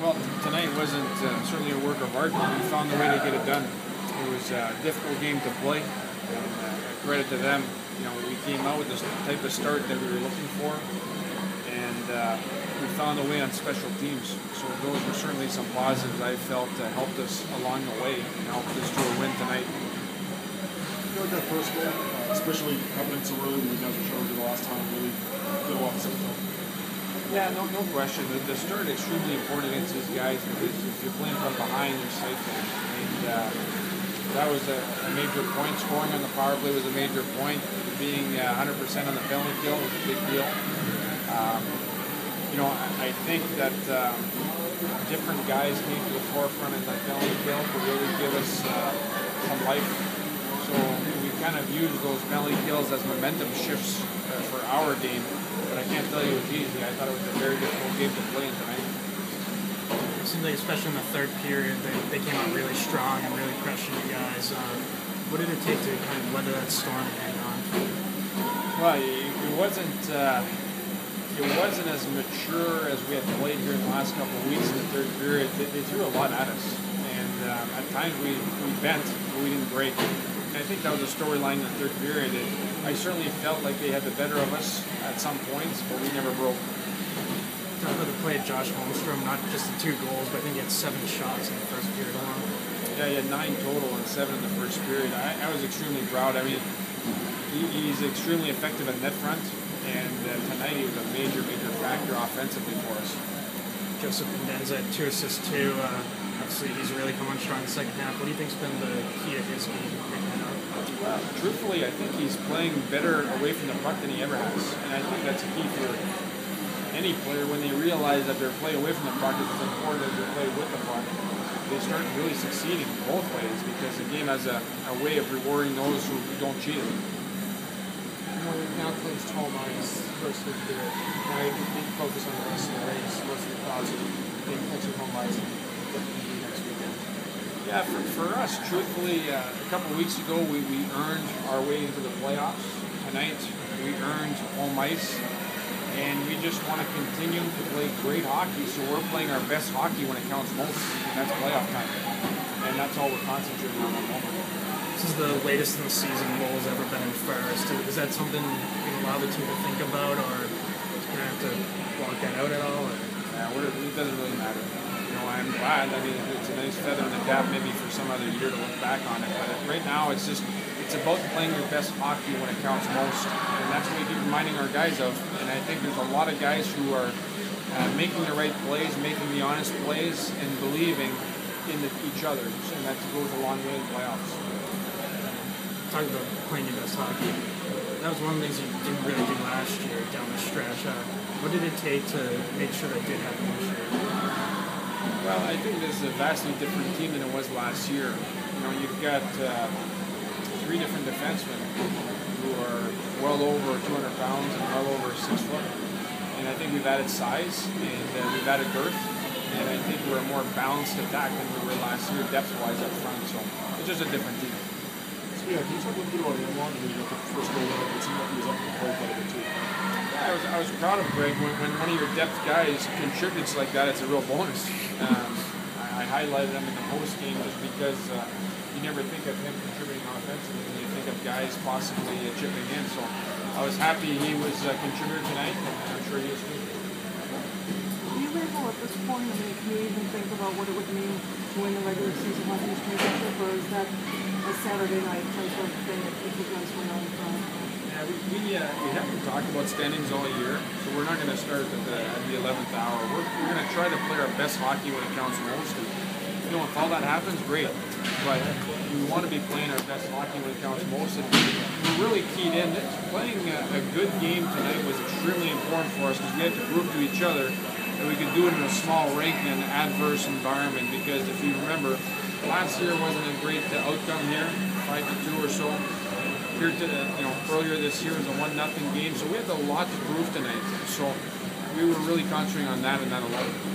Well, tonight wasn't certainly a work of art, but we found a way to get it done. It was a difficult game to play, and credit to them. We came out with this type of start that we were looking for, and we found a way on special teams. So those were certainly some positives I felt helped us along the way and helped us to a win tonight. I feel like that first goal, especially happening so early when you guys were showing the last time, really did a lot of stuff. Yeah, no question. The start is extremely important against these guys because if you're playing from behind, you're safe. And that was a major point. Scoring on the power play was a major point. Being 100% on the penalty kill was a big deal. I think that different guys came to the forefront in the penalty kill to really give us some life. So we kind of used those penalty kills as momentum shifts for our game. But I can't tell you it was easy. I thought it was a very difficult game to play in tonight. It seemed like, especially in the third period, they came out really strong and really pressured you guys. What did it take to kind of weather that storm and hang on? Well, it wasn't as mature as we had played here in the last couple of weeks in the third period. They threw a lot at us, and at times we bent, but we didn't break. I think that was a storyline in the third period. I certainly felt like they had the better of us at some points, but we never broke. Talk about the play of Josh Holmstrom, not just the 2 goals, but I think he had 7 shots in the first period alone. Yeah, he had 9 total and 7 in the first period. I was extremely proud. I mean, he's extremely effective at net front, and tonight he was a major factor offensively for us. Joseph Pendenza had 2 assists too. Obviously, he's really come on strong in the second half. What do you think's been the key to his game? Well, truthfully, I think he's playing better away from the puck than he ever has, and I think that's a key for any player when they realize that their play away from the puck is as important as their play with the puck. They start really succeeding both ways because the game has a way of rewarding those who don't cheat it. Now plays home ice versus the now you can focus on the rest of the race. What's your thoughts on catching home ice next weekend? Yeah, for us, truthfully, a couple of weeks ago we earned our way into the playoffs. Tonight we earned home ice, and we just want to continue to play great hockey. So we're playing our best hockey when it counts most, and that's playoff time. And that's all we're concentrating on at the moment. This is the latest in the season Lowell's ever been in first. Is that something you can allow the team to think about, or can I have to block that out at all? Or? It doesn't really matter. I'm glad. I mean, it's a nice feather in the cap maybe for some other year to look back on it. But right now, it's about playing your best hockey when it counts most. And that's what we keep reminding our guys of. And I think there's a lot of guys who are making the right plays, making the honest plays, and believing in each other. And that goes a long way in playoffs. Talking about playing your best hockey, that was one of the things you didn't really do last year down the stretch. What did it take to make sure that did happen this year? Well, I think this is a vastly different team than it was last year. You've got 3 different defensemen who are well over 200 pounds and well over 6 foot. And I think we've added size and we've added girth. And I think we're a more balanced attack than we were last year, depth-wise up front. So it's just a different team. Yeah, can you talk a little bit about Amlon? You got the first goal there. It seemed like he was up to the plate quite a bit too. Yeah, I was proud of Greg. When one of your depth guys contributes like that, it's a real bonus. I highlighted him in the post game just because you never think of him contributing offensively when you think of guys possibly chipping in. So I was happy he was a contributor tonight, and I'm sure he is too. Do you able at this point, can you even think about what it would mean to win the regular season hockey championship, or is that a Saturday night type of thing if you guys win on Friday? Yeah, we haven't talked about standings all year, so we're not going to start at the 11th hour. We're going to try to play our best hockey when it counts most. And, if all that happens, great. But we want to be playing our best hockey when it counts most. And we're really keyed in. Playing a good game tonight was extremely important for us because we had to prove to each other that we could do it in a small rink in an adverse environment. Because if you remember, last year wasn't a great outcome here, 5-2 or so. Here earlier this year was a 1-0 game, so we had a lot to prove tonight. So we were really concentrating on that and that alone.